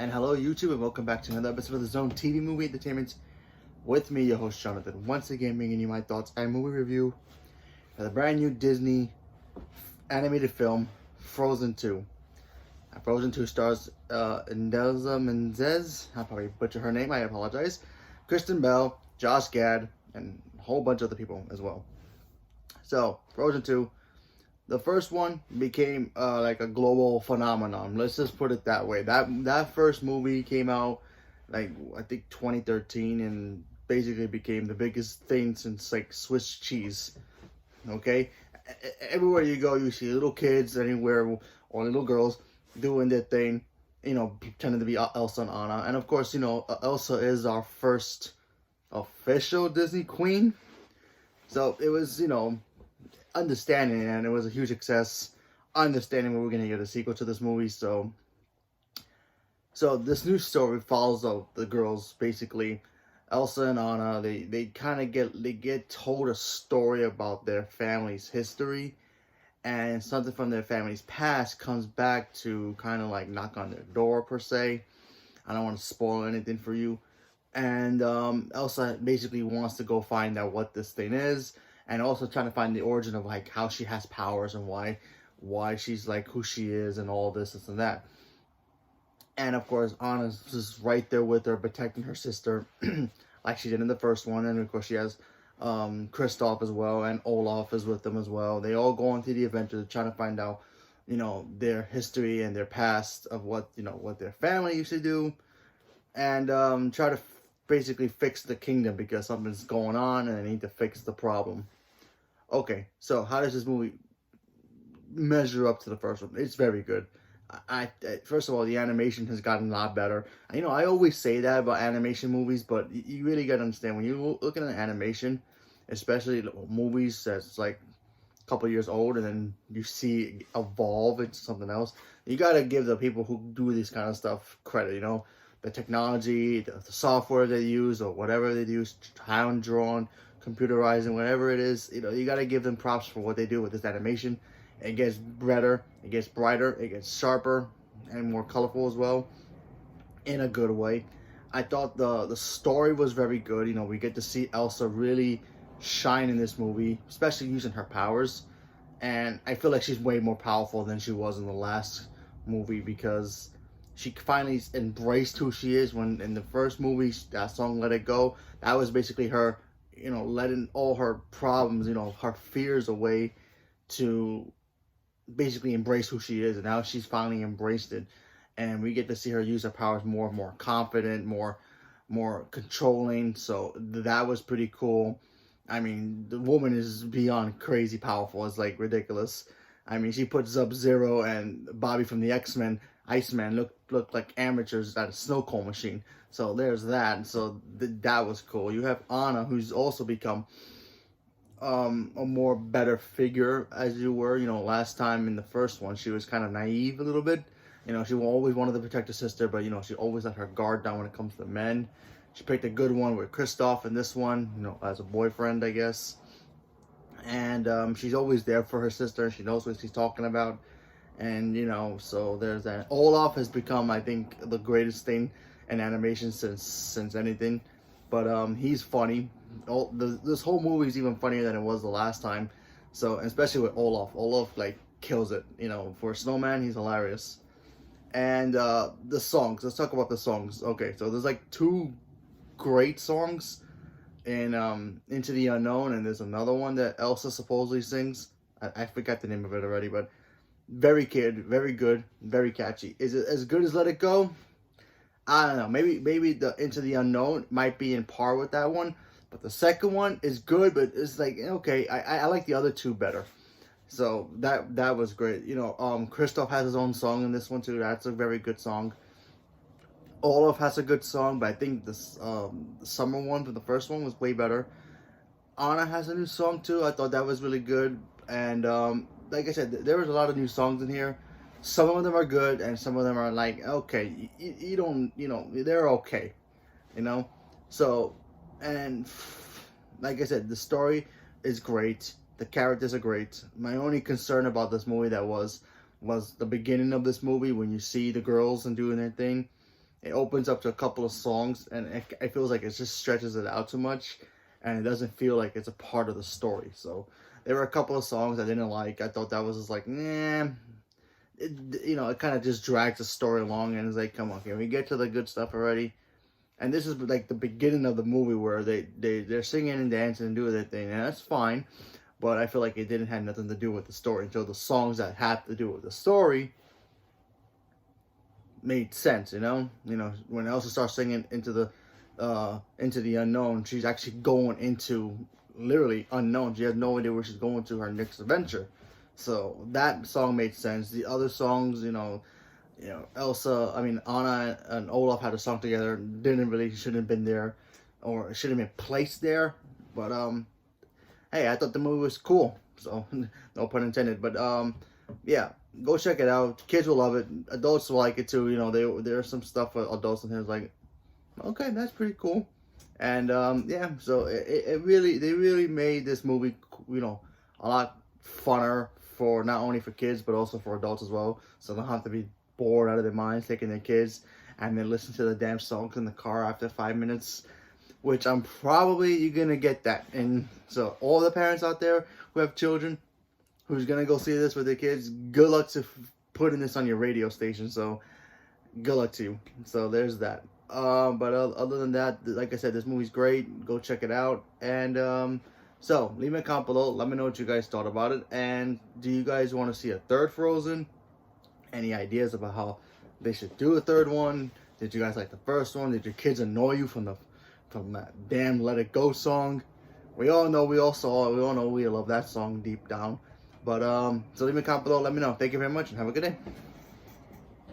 And hello YouTube, and welcome back to another episode of the Zone TV Movie Entertainment with me, your host Jonathan, once again bringing you my thoughts and movie review for the brand new Disney animated film, Frozen 2. Frozen 2 stars Indelza Menzel, I'll probably butcher her name, I apologize, Kristen Bell, Josh Gad, and a whole bunch of other people as well. So, Frozen 2. The first one became like a global phenomenon. Let's just put it that way. That first movie came out like I think 2013 and basically became the biggest thing since like Swiss cheese. Okay, everywhere you go, you see little kids anywhere or little girls doing their thing. You know, pretending to be Elsa and Anna, and of course, you know, Elsa is our first official Disney queen. So it was, you know, understanding, and it was a huge success. Understanding we were going to get a sequel to this movie, so this new story follows the girls, basically Elsa and Anna. They kind of get told a story about their family's history, and something from their family's past comes back to kind of like knock on their door per se. I don't want to spoil anything for you, and Elsa basically wants to go find out what this thing is, and also trying to find the origin of like how she has powers and why she's like who she is and all this and that. And of course, Anna's just right there with her, protecting her sister, like she did in the first one. And of course, she has Kristoff as well, and Olaf is with them as well. They all go on through the adventure, trying to find out, you know, their history and their past of what, you know, what their family used to do, and try to basically fix the kingdom because something's going on and they need to fix the problem. Okay, so how does this movie measure up to the first one? It's very good. I first of all, the animation has gotten a lot better. You know, I always say that about animation movies, but you really got to understand when you look at an animation, especially movies that's like a couple years old, and then you see it evolve into something else. You got to give the people who do this kind of stuff credit. You know, the technology, the software they use, or whatever they use, hand drawn, computerizing, whatever it is. You know, you got to give them props for what they do with this animation. It gets better, it gets brighter, it gets sharper, and more colorful as well, in a good way. I thought the story was very good. You know, we get to see Elsa really shine in this movie, especially using her powers. And I feel like she's way more powerful than she was in the last movie, because she finally embraced who she is. When in the first movie, that song Let It Go, that was basically her, you know, letting all her problems, you know, her fears away to basically embrace who she is. And now she's finally embraced it, and we get to see her use her powers more confident, more controlling. So that was pretty cool. I mean, the woman is beyond crazy powerful. It's like ridiculous. I mean, she puts Sub-Zero and Bobby from the X-Men, Iceman, look like amateurs at a snow cone machine. So there's that. So that was cool. You have Anna, who's also become a more better figure, as you were. You know, last time in the first one, she was kind of naive a little bit. You know, she always wanted to protect her sister, but, you know, she always let her guard down when it comes to men. She picked a good one with Kristoff in this one, you know, as a boyfriend, I guess. And she's always there for her sister. She knows what she's talking about. And, you know, so there's that. Olaf has become, I think, the greatest thing in animation since anything. But he's funny. This whole movie is even funnier than it was the last time. So, especially with Olaf. Olaf, like, kills it. You know, for a snowman, he's hilarious. And the songs. Let's talk about the songs. Okay, so there's like 2 great songs in Into the Unknown, and there's another one that Elsa supposedly sings. I forgot the name of it already, but very good, very catchy. Is it as good as Let It Go? I don't know. Maybe the Into the Unknown might be in par with that one, but the second one is good. But it's like, okay, I like the other 2 better. So that was great. You know, Kristoff has his own song in this one too. That's a very good song. Olaf has a good song, but I think this the summer one for the first one was way better. Anna has a new song too. I thought that was really good. And like I said, there was a lot of new songs in here. Some of them are good, and some of them are like, okay, you don't, you know, they're okay, you know. So, and like I said, the story is great. The characters are great. My only concern about this movie was the beginning of this movie, when you see the girls and doing their thing. it opens up to a couple of songs, and it feels like it just stretches it out too much, and it doesn't feel like it's a part of the story. So there were a couple of songs I didn't like. I thought that was just like, nah. It kind of just drags the story along, and it's like, come on, can we get to the good stuff already? And this is like the beginning of the movie where they're singing and dancing and doing their thing, and that's fine. But I feel like it didn't have nothing to do with the story until the songs that had to do with the story made sense. When Elsa starts singing into the unknown, she's actually going into literally unknown. She has no idea where she's going to her next adventure. So that song made sense. The other songs, Anna and Olaf had a song together. Shouldn't have been there, or shouldn't have been placed there. But hey, I thought the movie was cool. So no pun intended. But yeah, go check it out. Kids will love it. Adults will like it too. There's some stuff for adults in here. It's like, okay, that's pretty cool. And yeah, so they really made this movie, a lot funner for not only for kids but also for adults as well. So they don't have to be bored out of their minds taking their kids and then listen to the damn songs in the car after 5 minutes, which you're gonna get that. And so all the parents out there who have children who's gonna go see this with their kids, good luck to putting this on your radio station. So good luck to you. So there's that. But other than that, like I said, this movie's great. Go check it out. And so leave me a comment below. Let me know what you guys thought about it. And do you guys want to see a third Frozen? Any ideas about how they should do a third one? Did you guys like the first one? Did your kids annoy you from that damn Let It Go song? We all know, we all saw it. We all know we love that song deep down. But so leave me a comment below. Let me know. Thank you very much and have a good day.